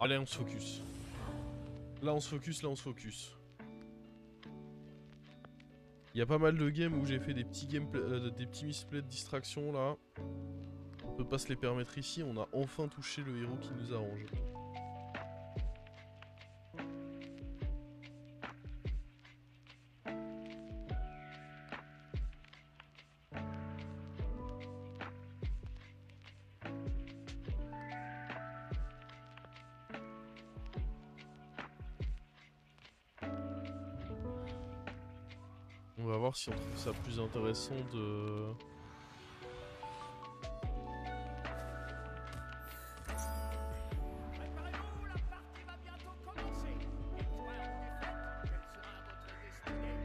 Allez, on se focus. Là, on se focus, là, on se focus. Il y a pas mal de games où j'ai fait des petits des petits misplays de distraction, là. On peut pas se les permettre ici, on a enfin touché le héros qui nous arrange. On va voir si on trouve ça plus intéressant de... Préparez-vous, la partie va bientôt commencer. Expert en défaite, quelle sera votre destinée?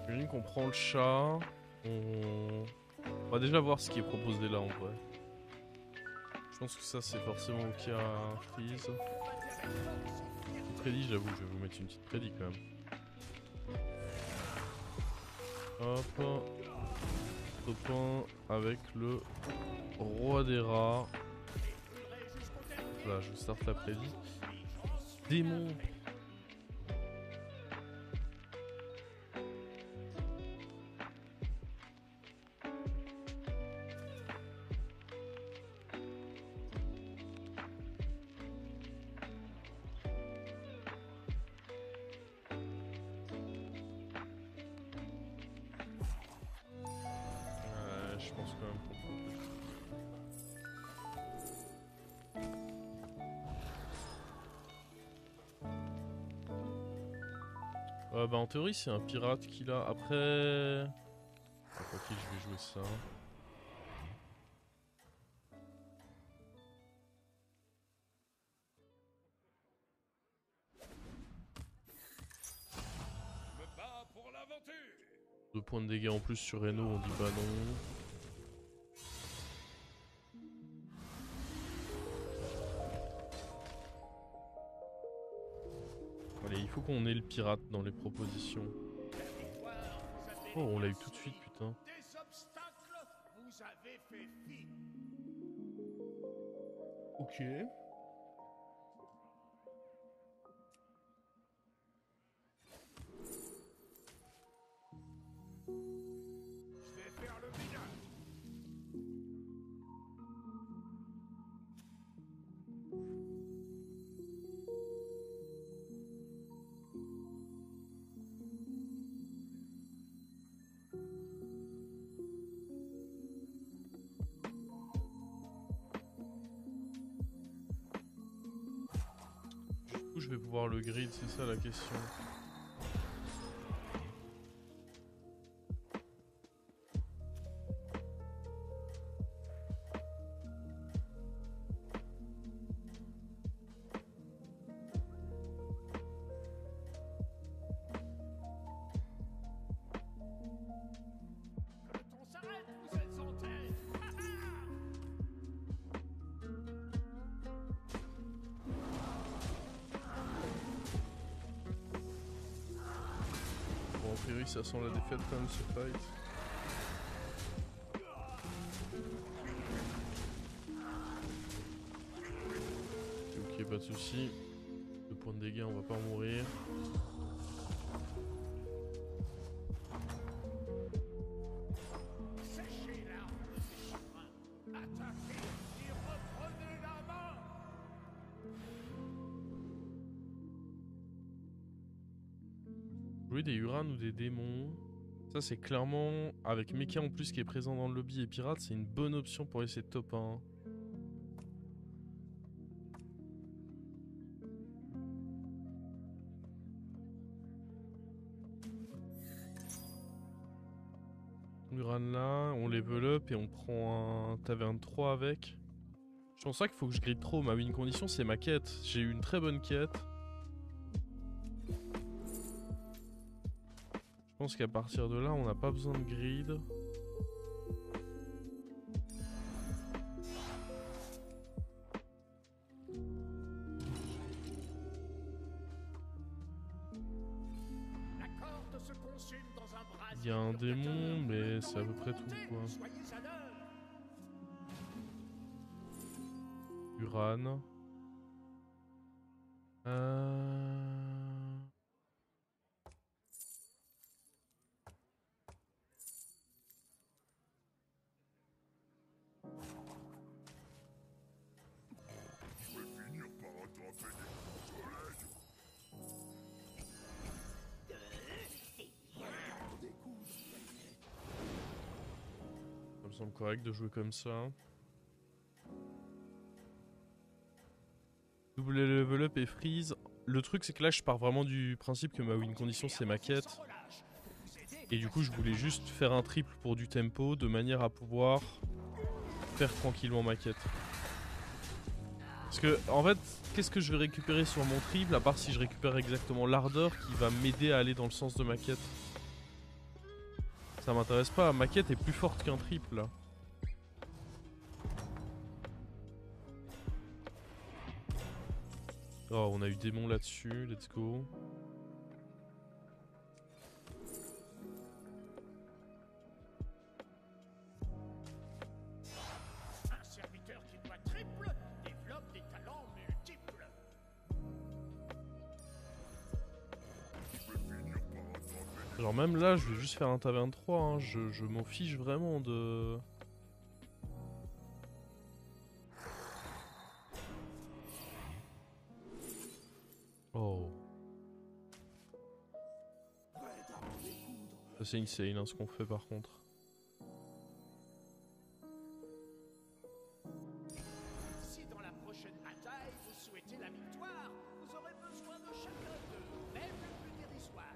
J'imagine qu'on prend le chat. On va déjà voir ce qui est proposé là en vrai. Je pense que ça c'est forcément ok à freeze. Petite prédit, j'avoue, je vais vous mettre une petite prédit quand même. Hop. Copain avec le roi des rats. Là, je starte la prédit. Démon. Je pense quand même. Bah en théorie c'est un pirate qu'il a. Après... Ah, quoi qu'il, je vais jouer ça. Je me bats pour l'aventure. 2 points de dégâts en plus sur Reno, on dit pas non. Allez, il faut qu'on ait le pirate dans les propositions. Oh, on l'a eu tout de suite, putain. Des obstacles, vous avez fait fi. Ok. Je vais faire le ménage. Du coup, je vais pouvoir le grid, c'est ça la question. Que le temps s'arrête, vous êtes en tête. Bon, en théorie, ça sent la défaite quand même, ce fight. Ok, pas de soucis. 2 points de dégâts, on va pas en mourir. Séchez l'arme de ses chagrins. Attaquez et reprenez la main. Jouer des Urans ou des démons. Ça, c'est clairement, avec Mecha en plus qui est présent dans le lobby et pirate, c'est une bonne option pour essayer de top 1. Uran là, on level up et on prend un taverne 3 avec. Je pense pas qu'il faut que je grid trop, ma win condition c'est ma quête. J'ai eu une très bonne quête. Je pense qu'à partir de là, on n'a pas besoin de grid. Il y a un démon, mais c'est à peu près tout, quoi. Soyez à l'heure. Uran. Ça me semble correct de jouer comme ça. Double level up et freeze. Le truc c'est que là je pars vraiment du principe que ma win condition c'est ma quête. Et du coup je voulais juste faire un triple pour du tempo de manière à pouvoir faire tranquillement ma quête. Parce que en fait qu'est-ce que je vais récupérer sur mon triple à part si je récupère exactement l'ardeur qui va m'aider à aller dans le sens de ma quête. Ça m'intéresse pas, ma quête est plus forte qu'un triple là. Oh, on a eu démon là-dessus, let's go. Un serviteur qui doit triple développe des talents multiples. Genre même là, je vais juste faire un taverne 3, hein. Je m'en fiche vraiment de... Oh. Ça c'est insane hein, ce qu'on fait par contre. Si dans la prochaine bataille vous souhaitez la victoire, vous aurez besoin de chacun d'eux, même le plus dérisoire.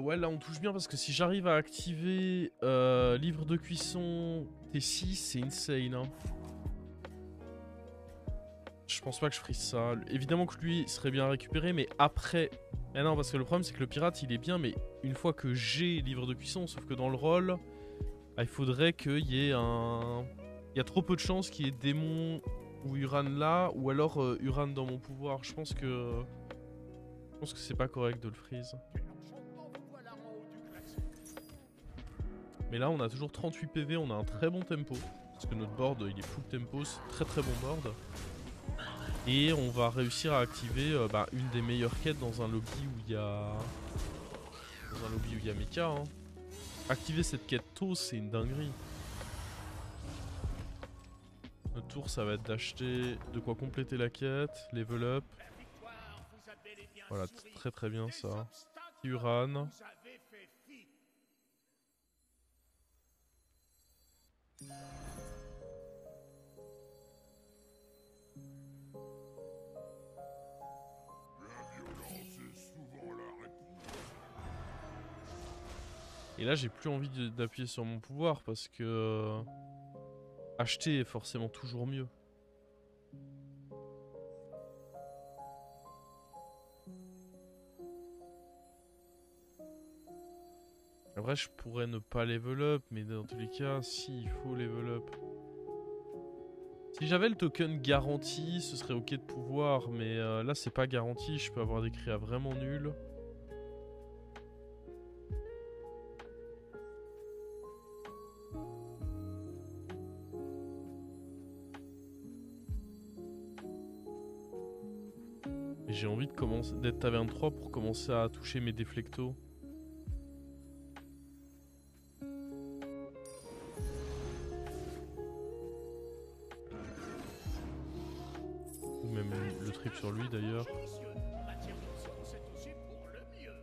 Ouais là on touche bien parce que si j'arrive à activer livre de cuisson T6 c'est insane hein. Je pense pas que je frise ça. Évidemment que lui serait bien récupéré mais après... Eh non parce que le problème c'est que le pirate il est bien mais une fois que j'ai livre de cuisson sauf que dans le rôle il faudrait qu'il y ait un... Il y a trop peu de chances qu'il y ait démon ou Uran là ou alors Uran dans mon pouvoir. Je pense que c'est pas correct de le freeze. Quel enchantement vous voilà en haut du klaxon. Mais là on a toujours 38 PV, on a un très bon tempo. Parce que notre board il est full tempo, c'est très très bon board. Et on va réussir à activer une des meilleures quêtes dans un lobby où il y a... Dans un lobby où il y a Mecha hein. Activer cette quête tôt c'est une dinguerie. Notre tour ça va être d'acheter de quoi compléter la quête, level up. La victoire vous a bel et bien Voilà, souri. très très bien Les ça. obstacles Uran. vous avez fait fi. Et là j'ai plus envie d'appuyer sur mon pouvoir parce que... Acheter est forcément toujours mieux. Après je pourrais ne pas level up, mais dans tous les cas, si, il faut level up. Si j'avais le token garanti, ce serait ok de pouvoir, mais là c'est pas garanti, je peux avoir des créas vraiment nuls. Et j'ai envie de commencer d'être taverne 3 pour commencer à toucher mes déflectos. Ou même le trip sur lui d'ailleurs. Messieurs, bâtir une zone, c'est aussi pour le mieux.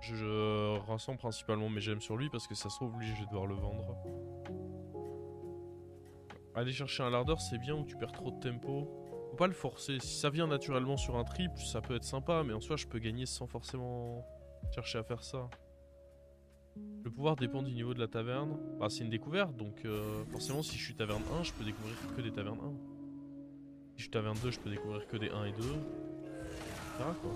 Je rassemble principalement mes gemmes sur lui parce que ça se trouve lui je vais devoir le vendre. Aller chercher un lardeur c'est bien où tu perds trop de tempo. Faut pas le forcer, si ça vient naturellement sur un triple ça peut être sympa mais en soi je peux gagner sans forcément chercher à faire ça. Le pouvoir dépend du niveau de la taverne. Bah c'est une découverte donc forcément si je suis taverne 1 je peux découvrir que des tavernes 1. Si je suis taverne 2 je peux découvrir que des 1 et 2. Etc. quoi.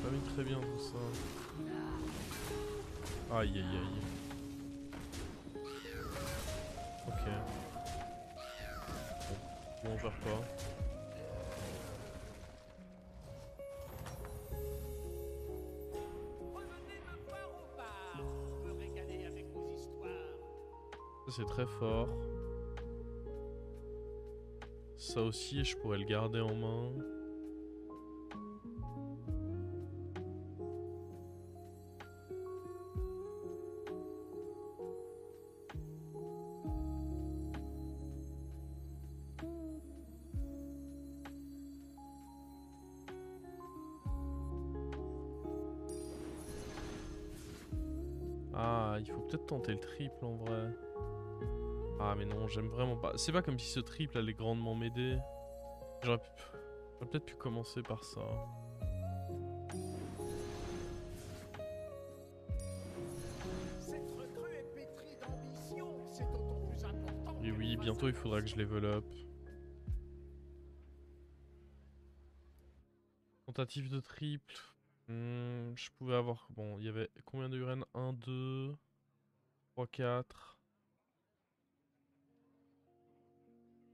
Pas mis très bien tout ça. Aïe aïe aïe. Ok. Bon, on perd pas. c'est très fort. Ça aussi, je pourrais le garder en main. Ah, il faut peut-être tenter le triple en vrai. Ah mais non, j'aime vraiment pas. C'est pas comme si ce triple allait grandement m'aider. J'aurais peut-être pu commencer par ça. Cette recrue est pétrie d'ambition, c'est d'autant plus important. Et oui, bientôt il faudra que je level up. Tentative de triple. Je pouvais avoir... Bon, il y avait combien de Uren? 1, 2, 3, 4,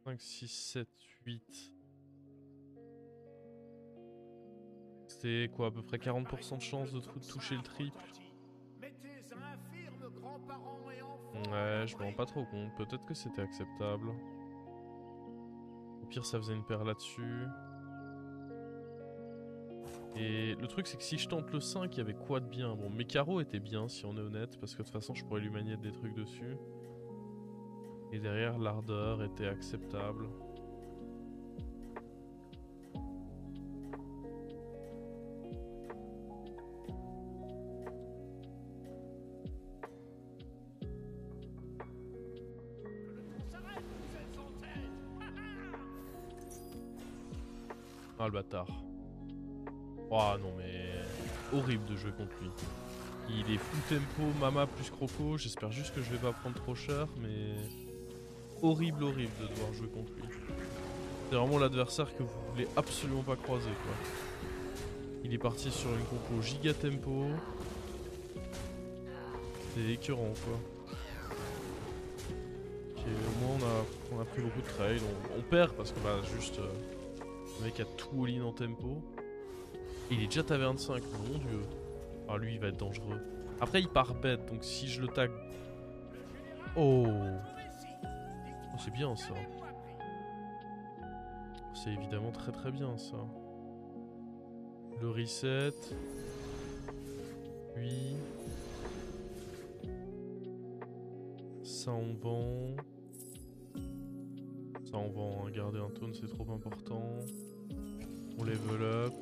5, 6, 7, 8. C'était quoi, à peu près 40% de chance de toucher le triple. Mettez infirmes grands-parents et enfants. Ouais, je me rends pas trop compte. Peut-être que c'était acceptable. Au pire, ça faisait une paire là-dessus. Et le truc, c'est que si je tente le 5, il y avait quoi de bien? Bon, mes carreaux étaient bien, si on est honnête, parce que de toute façon, je pourrais lui manier des trucs dessus. Et derrière, l'ardeur était acceptable. Ah, le bâtard. Oh non, mais... horrible de jouer contre lui. Il est full tempo, Mama plus Croco. J'espère juste que je vais pas prendre trop cher, mais... horrible de devoir jouer contre lui. C'est vraiment l'adversaire que vous voulez absolument pas croiser, quoi. Il est parti sur une compo giga tempo. C'est écœurant, quoi. Ok, au moins on a pris beaucoup de trade. On perd parce que bah juste... le mec a tout all-in en tempo. Et il est déjà taverne 5, mon dieu. Ah lui il va être dangereux. Après il part bête, donc si je le tag... Oh, c'est bien ça. C'est évidemment très bien ça. Le reset. Puis... ça on vend. Ça on vend, hein. Garder un taunt c'est trop important. On level up.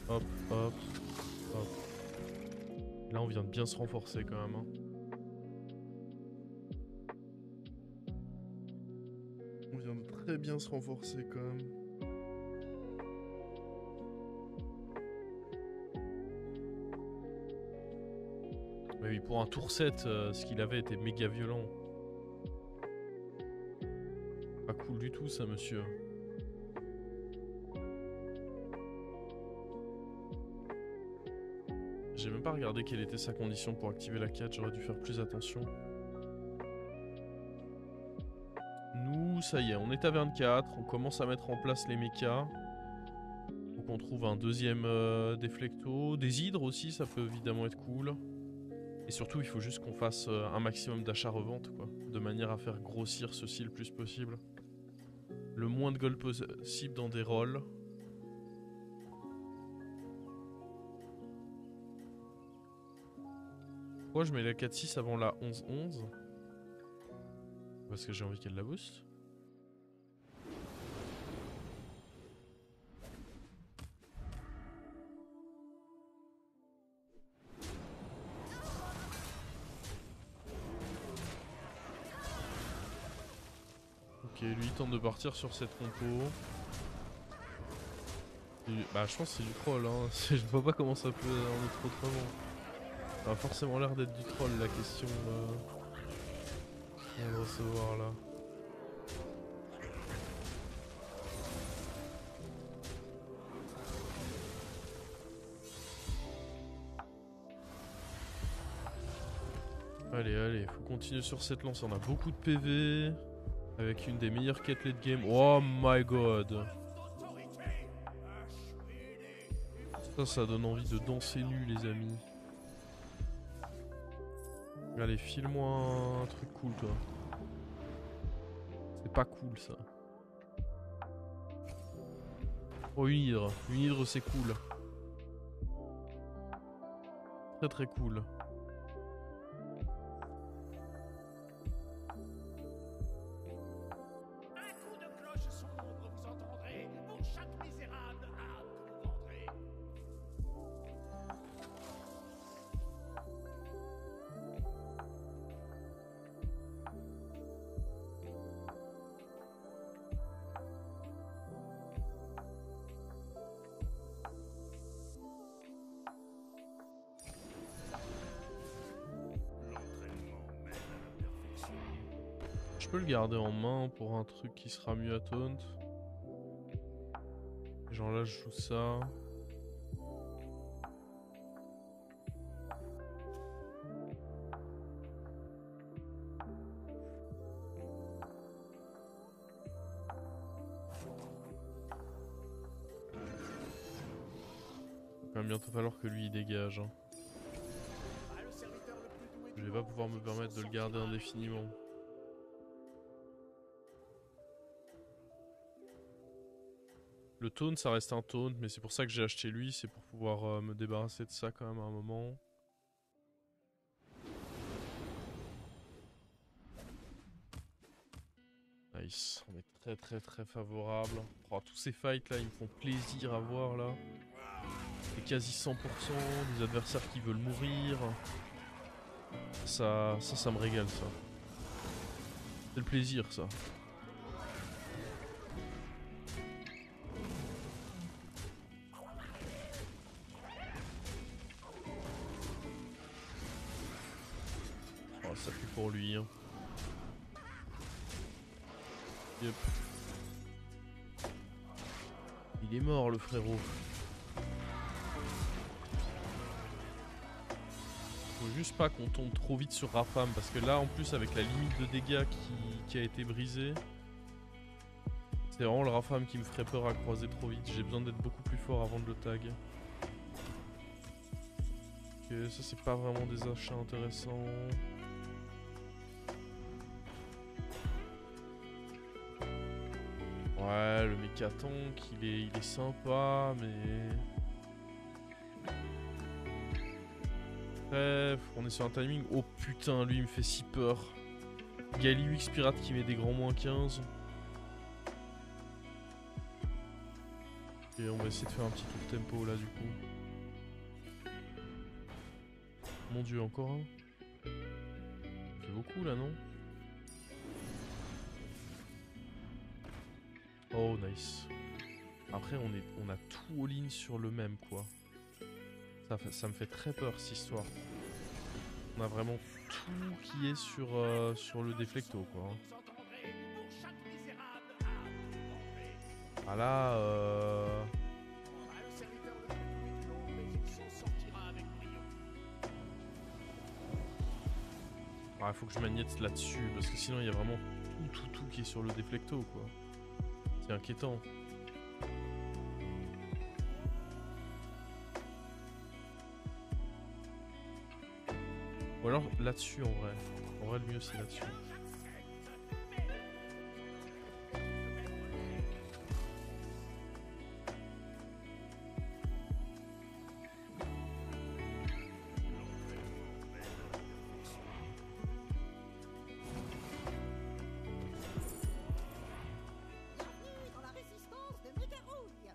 Hop, hop, hop. Là on vient de bien se renforcer quand même, hein. On vient de très bien se renforcer quand même. Mais oui, pour un tour 7, ce qu'il avait était méga violent. Pas cool du tout ça, monsieur. J'ai même pas regardé quelle était sa condition pour activer la 4, j'aurais dû faire plus attention. Nous, ça y est, on est à 24, on commence à mettre en place les mechas. Faut qu'on trouve un deuxième déflecto. Des hydres aussi, ça peut évidemment être cool. Et surtout, il faut juste qu'on fasse un maximum d'achat-revente, quoi. De manière à faire grossir ceci le plus possible. Le moins de gold possible dans des rolls. Pourquoi je mets la 4-6 avant la 11-11? Parce que j'ai envie qu'elle la booste. Ok, lui il tente de partir sur cette compo. Bah je pense que c'est du troll, hein. Je vois pas comment ça peut en être autrement. Ça a forcément l'air d'être du troll la question qu'on vient de recevoir là. Allez, faut continuer sur cette lance. On a beaucoup de PV. Avec une des meilleures quêtes late game. Oh my god. Ça donne envie de danser nu, les amis. Allez, file-moi un truc cool, toi. C'est pas cool, ça. Oh, une hydre. Une hydre, c'est cool. Très très cool. Un coup de cloche sombre vous entendrez pour chaque misérable âme que vous vendrez. Je peux le garder en main pour un truc qui sera mieux à taunt. Genre là, je joue ça. Il va quand même bientôt falloir que lui il dégage. Hein. Ah, le serviteur le plus doué Je du vais pas monde pouvoir me permettre de le garder sortira. indéfiniment. Le taunt, ça reste un taunt, mais c'est pour ça que j'ai acheté lui, c'est pour pouvoir me débarrasser de ça quand même à un moment. Nice, on est très très très favorable. Oh, tous ces fights là, ils me font plaisir à voir là. C'est quasi 100%, des adversaires qui veulent mourir. Ça me régale ça. C'est le plaisir ça. Oh, ça pue pour lui. Hein. Yep. Il est mort le frérot. Faut juste pas qu'on tombe trop vite sur Rafam parce que là en plus avec la limite de dégâts qui a été brisée, c'est vraiment le Rafam qui me ferait peur à croiser trop vite. J'ai besoin d'être beaucoup plus fort avant de le tag. Ok, ça c'est pas vraiment des achats intéressants. Ouais, le mécatank il est sympa mais... Bref, on est sur un timing. Oh putain, lui il me fait si peur. Galliux pirate qui met des grands moins 15. Et on va essayer de faire un petit tour tempo là du coup. Mon dieu, encore un. Ça fait beaucoup là, non? Oh nice. Après on a tout all-in sur le même quoi. Ça me fait très peur cette histoire. On a vraiment tout qui est sur le déflecto quoi. Vous entendrez pour chaque misérable âme que vous vendrez. Ah là Ah, le serviteur le plus doué du monde, mais il s'en sortira avec brio. ah, faut que je magnète là-dessus parce que sinon il y a vraiment tout qui est sur le déflecto quoi. C'est inquiétant. Ou alors là-dessus en vrai. En vrai le mieux c'est là-dessus. Dans la résistance de Mégarouille.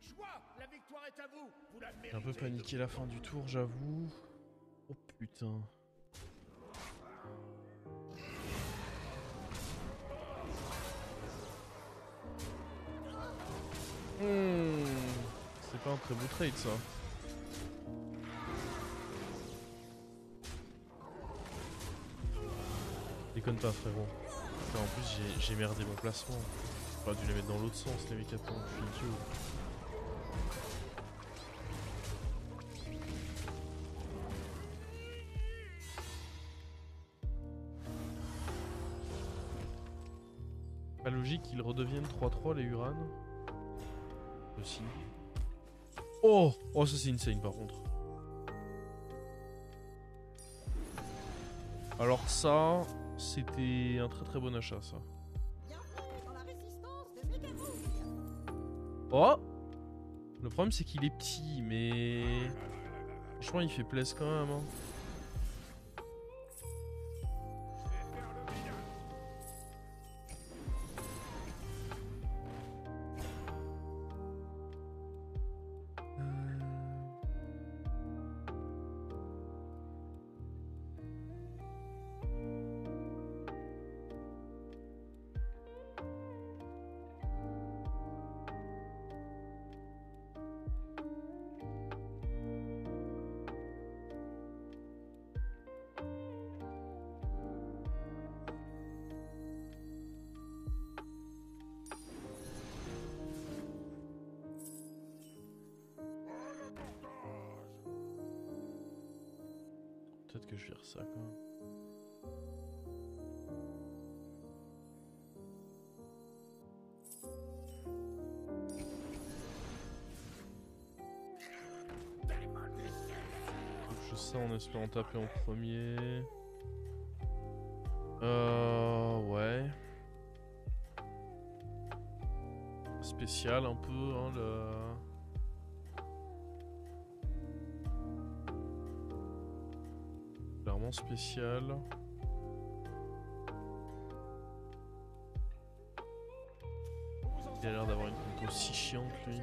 Joie, la victoire est à vous. Vous la J'ai un peu méritez. paniqué la fin du tour j'avoue. Oh putain. C'est pas un très beau trade ça. Déconne pas frérot. Putain, en plus j'ai merdé mon placement. J'aurais dû les mettre dans l'autre sens les mécatons, je suis idiot. Pas logique qu'ils redeviennent 3-3 les Uran. Aussi. Oh, oh ça c'est insane par contre. Alors ça, c'était un très très bon achat ça. Bienvenue dans la résistance de Mégarouille. Oh! Le problème c'est qu'il est petit, mais... Franchement il fait plaisir quand même. Hein. Peut-être que je vire ça quand même. Je sais en espérant taper en premier. Ouais. Spécial un peu, hein, le... Clairement spécial. Il a l'air d'avoir une compo si chiante lui.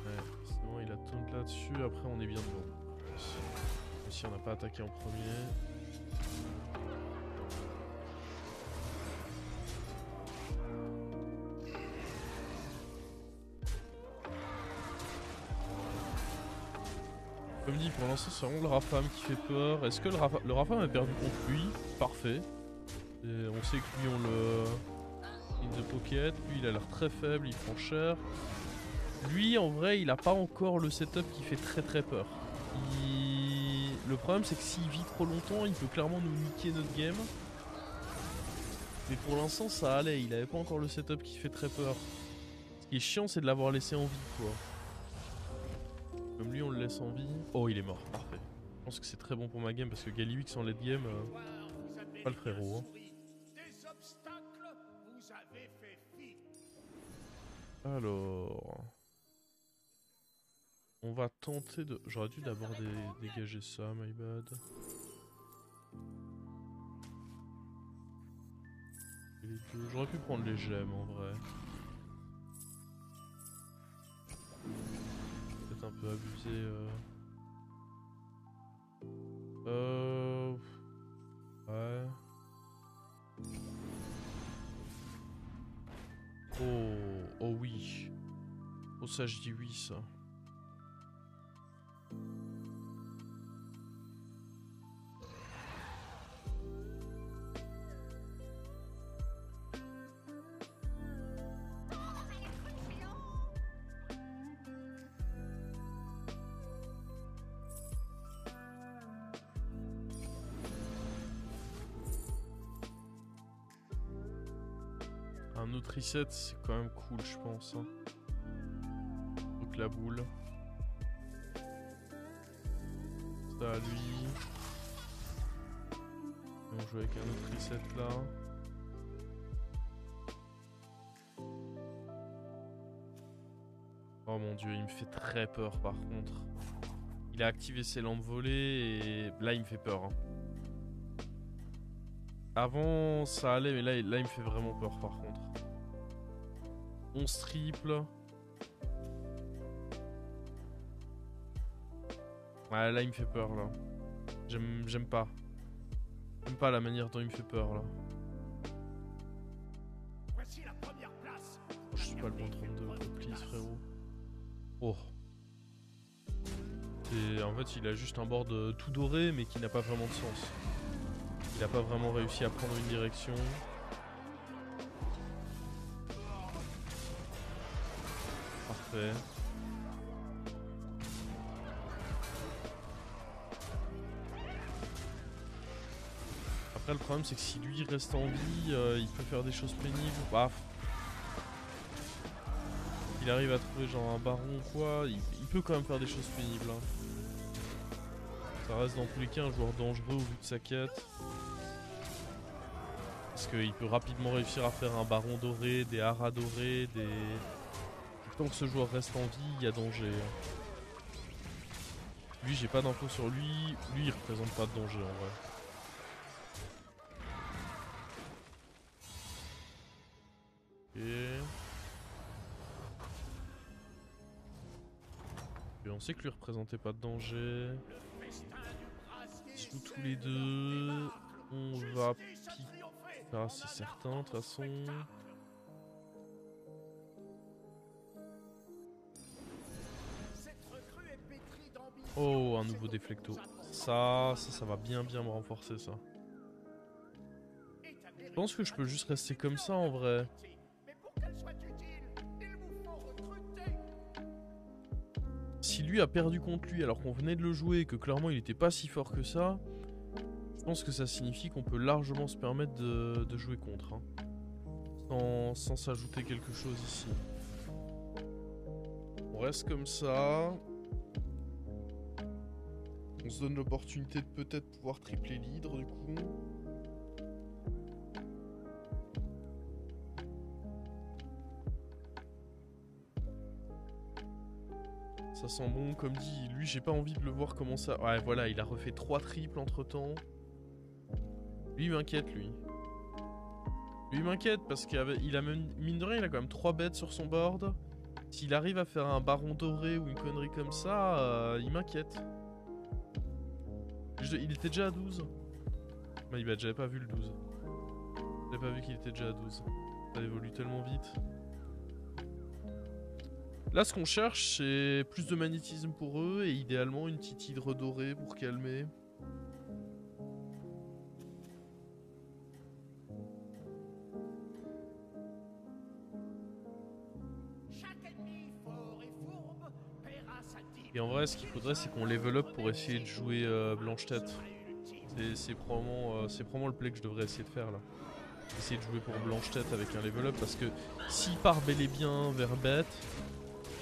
Ouais, sinon il a taunt là-dessus, après on est bien devant. Même si on n'a pas attaqué en premier. Comme dit, pour l'instant c'est vraiment le Rafam qui fait peur. Est-ce que le Rafam a perdu contre lui? Parfait. Et on sait que lui on le... in the pocket, lui il a l'air très faible, il prend cher. Lui en vrai il a pas encore le setup qui fait très très peur. Le problème c'est que s'il vit trop longtemps il peut clairement nous niquer notre game. Mais pour l'instant ça allait, il avait pas encore le setup qui fait très peur. Ce qui est chiant c'est de l'avoir laissé en vie quoi. Comme lui on le laisse en vie. Oh il est mort, parfait. Je pense que c'est très bon pour ma game parce que Galliwix en late game, pas le frérot. Hein. Alors... On va tenter de... J'aurais dû d'abord dégager ça, my bad. J'aurais pu prendre les gemmes en vrai. Peut-être un peu abusé. Ouais. Oh oui. Oh ça je dis oui ça. Un autre reset, c'est quand même cool, je pense. Hein. Donc la boule. Ça à lui. Et on joue avec un autre reset là. Oh mon dieu, il me fait très peur par contre. Il a activé ses lampes volées et là il me fait peur. Hein. Avant ça allait mais là il me fait vraiment peur par contre. 11 triple. Ouais là il me fait peur là. J'aime pas. J'aime pas la manière dont il me fait peur là. Voici la première place. Oh, je suis pas le bon 32, please frérot. Oh. Et en fait il a juste un board tout doré mais qui n'a pas vraiment de sens. Il a pas vraiment réussi à prendre une direction. Parfait. Après le problème c'est que si lui reste en vie, il peut faire des choses pénibles. Bah, il arrive à trouver genre un baron ou quoi, il peut quand même faire des choses pénibles. Hein. Ça reste dans tous les cas un joueur dangereux au vu de sa quête. Parce qu'il peut rapidement réussir à faire un baron doré, des haras dorés, des... Tant que ce joueur reste en vie, il y a danger. Lui, j'ai pas d'infos sur lui. Lui, il représente pas de danger en vrai. Et on sait que lui représentait pas de danger. Sous tous les deux, on va piquer. Ah, c'est certain, de toute façon. Oh, un nouveau déflecto. Ça va bien me renforcer ça. Je pense que je peux juste rester comme ça en vrai. Si lui a perdu contre lui alors qu'on venait de le jouer et que clairement il était pas si fort que ça, je pense que ça signifie qu'on peut largement se permettre de jouer contre. Hein. Sans s'ajouter quelque chose ici. On reste comme ça. On se donne l'opportunité de peut-être pouvoir tripler l'hydre du coup. Ça sent bon, comme dit. Lui, j'ai pas envie de le voir comment ça... Ouais, voilà, il a refait 3 triples entre-temps. Lui, il m'inquiète, lui. Lui, il m'inquiète parce qu'il a même... Mine de rien, il a quand même 3 bêtes sur son board. S'il arrive à faire un baron doré ou une connerie comme ça, il m'inquiète. Il était déjà à 12. Bah, j'avais pas vu le 12. J'avais pas vu qu'il était déjà à 12. Ça évolue tellement vite. Là, ce qu'on cherche, c'est plus de magnétisme pour eux et idéalement une petite hydre dorée pour calmer. Et en vrai, ce qu'il faudrait, c'est qu'on level up pour essayer de jouer Blanche-Tête. C'est probablement le play que je devrais essayer de faire là. Essayer de jouer pour Blanche-Tête avec un level up parce que s'il part bel et bien vers bête,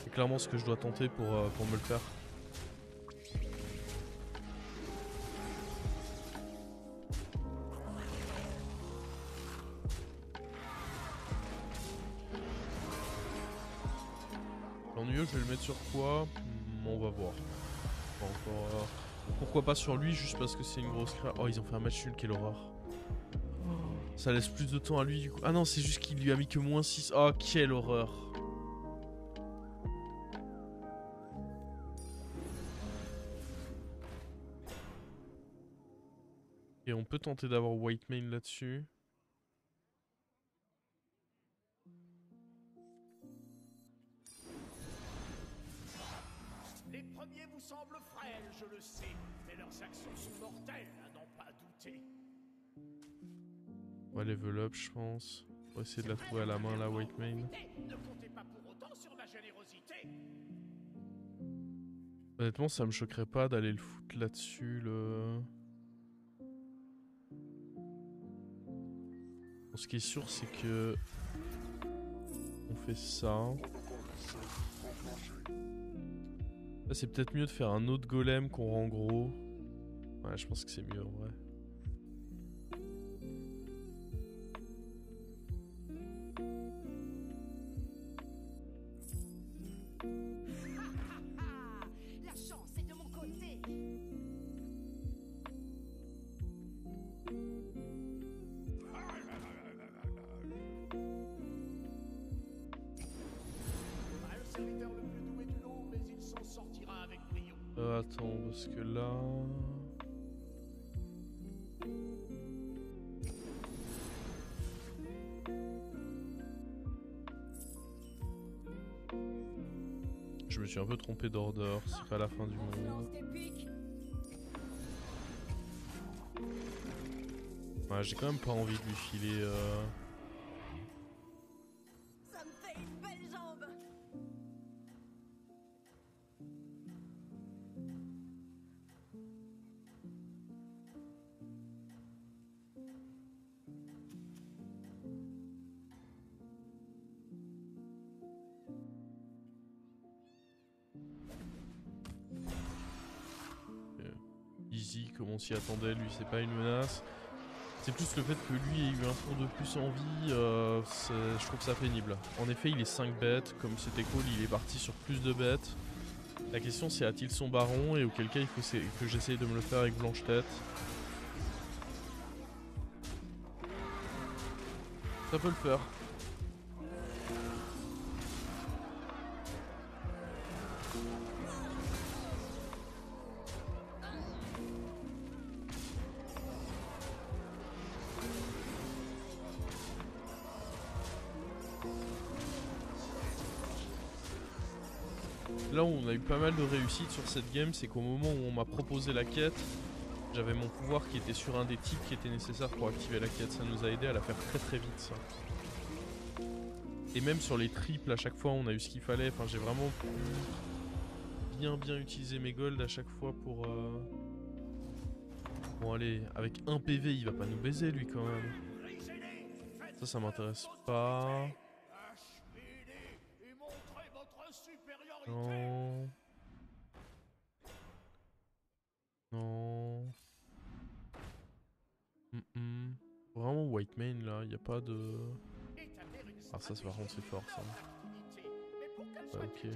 c'est clairement ce que je dois tenter pour me le faire. L'ennuyeux, je vais le mettre sur quoi? On va voir. Pas encore. Pourquoi pas sur lui, juste parce que c'est une grosse créa. Oh, ils ont fait un match nul, quelle horreur. Ça laisse plus de temps à lui du coup. Ah non, c'est juste qu'il lui a mis que moins 6. Oh, quelle horreur. Et on peut tenter d'avoir White Mane là-dessus. Les premiers vous semblent frêles, je le sais, mais leurs actions sont mortelles, à n'en pas douter. On va level up, je pense. On va essayer de la trouver à la main, la White Mane. Ne comptez pas pour autant sur ma générosité. Honnêtement, ça me choquerait pas d'aller le foutre là-dessus, le... Bon, ce qui est sûr, c'est que... On fait ça. Là, c'est peut-être mieux de faire un autre golem qu'on rend gros. Ouais, je pense que c'est mieux en vrai. La chance est de mon côté. Pas le serviteur le plus doué du lot, mais il s'en sortira avec brio. Attends, parce que là... Je me suis un peu trompé d'order, c'est pas la fin du monde. Ouais, j'ai quand même pas envie de lui filer... Ça me fait une belle jambe. comme on s'y attendait, lui c'est pas une menace. C'est plus le fait que lui ait eu un tour de plus en vie, je trouve ça pénible. En effet, il est 5 bêtes, comme c'était cool, il est parti sur plus de bêtes. La question c'est a-t-il son baron et auquel cas il faut que j'essaye de me le faire avec Blanche-Tête. Ça peut le faire. Là où on a eu pas mal de réussite sur cette game, c'est qu'au moment où on m'a proposé la quête, j'avais mon pouvoir qui était sur un des types qui était nécessaire pour activer la quête. Ça nous a aidé à la faire très très vite ça. Et même sur les triples à chaque fois on a eu ce qu'il fallait. Enfin j'ai vraiment pu bien utiliser mes golds à chaque fois pour... Bon allez, avec un PV il va pas nous baiser lui quand même. Ça m'intéresse pas. Non. Non. Vraiment white main là, y a pas de... Ah ça par contre c'est fort ça. Ouais, ok.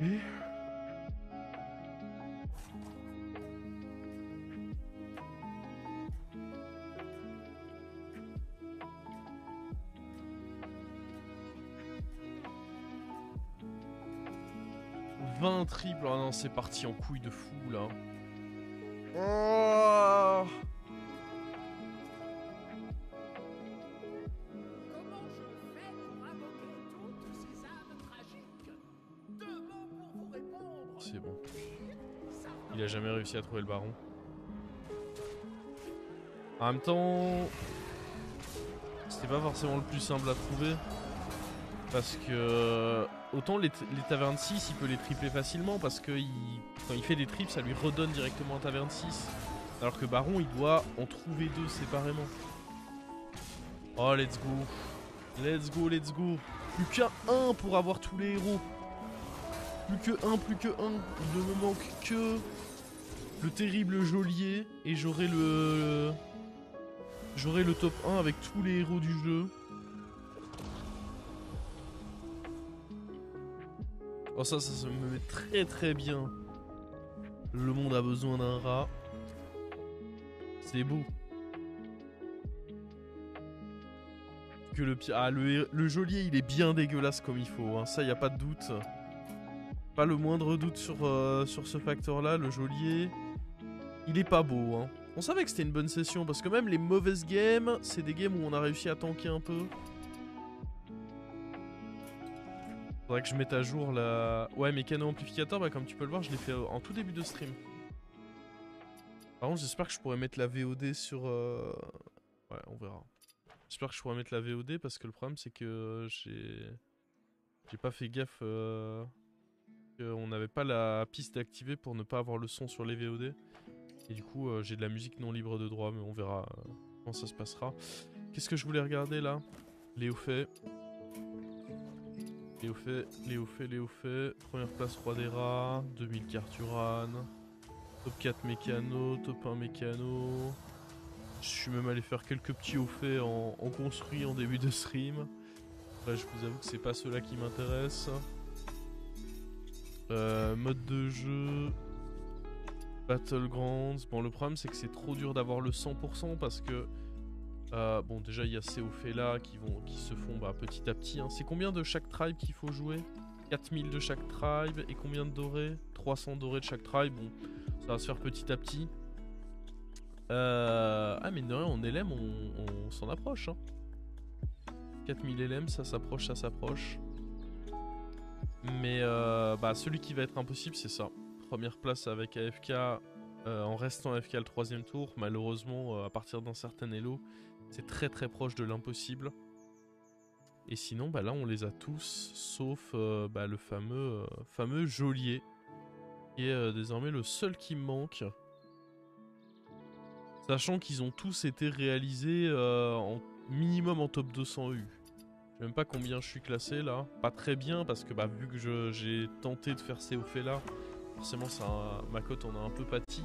Ok. Triples, oh non c'est parti en couille de fou là. Oh Comment je fais pour invoquer toutes ces âmes tragiques? Deux mots pour vous répondre. c'est bon. Il a jamais réussi à trouver le baron. En même temps, c'était pas forcément le plus simple à trouver. Parce que autant les tavernes 6 il peut les tripler facilement parce que quand il fait des triples ça lui redonne directement un taverne 6. Alors que Baron il doit en trouver deux séparément. Oh let's go. Let's go, let's go. Plus qu'un 1 pour avoir tous les héros. Plus que un. Il ne me manque que le terrible geôlier et j'aurai le top 1 avec tous les héros du jeu. Oh ça me met très très bien. Le monde a besoin d'un rat. C'est beau. Que le geôlier il est bien dégueulasse comme il faut, hein. Ça y a pas de doute. Pas le moindre doute sur ce facteur là. Le geôlier il est pas beau, hein. On savait que c'était une bonne session parce que même les mauvaises games c'est des games où on a réussi à tanker un peu. Faudrait que je mette à jour la... Ouais, mécano amplificateur, bah comme tu peux le voir, je l'ai fait en tout début de stream. Par contre, j'espère que je pourrais mettre la VOD sur... Ouais, on verra. J'espère que je pourrais mettre la VOD parce que le problème, c'est que j'ai pas fait gaffe qu'on n'avait pas la piste activée pour ne pas avoir le son sur les VOD. Et du coup, j'ai de la musique non libre de droit, mais on verra comment ça se passera. Qu'est-ce que je voulais regarder là? Léo fait... Léo fait. Première place Roi des Rats, 2000 Carturan, top 4 mécano, top 1 mécano. Je suis même allé faire quelques petits hauts faits en construit en début de stream. Après je vous avoue que c'est pas ceux-là qui m'intéressent. Mode de jeu, Battlegrounds. Bon le problème c'est que c'est trop dur d'avoir le 100% parce que bon déjà il y a ces hauts faits là qui se font petit à petit, hein. C'est combien de chaque tribe qu'il faut jouer? 4000 de chaque tribe. Et combien de dorés? 300 dorés de chaque tribe. Bon, ça va se faire petit à petit. Ah, mais de rien, en LM, on s'en approche. Hein. 4000 LM, ça s'approche, ça s'approche. Mais bah, celui qui va être impossible, c'est ça. Première place avec AFK en restant AFK le 3ème tour. Malheureusement, à partir d'un certain elo, c'est très très proche de l'impossible. Et sinon, bah, là, on les a tous, sauf bah, le fameux geôlier, qui est désormais le seul qui me manque. Sachant qu'ils ont tous été réalisés en minimum en top 200 U. Je sais même pas combien je suis classé là. Pas très bien parce que bah, vu que j'ai tenté de faire ces hauts faits là, forcément ma cote en a un peu pâti.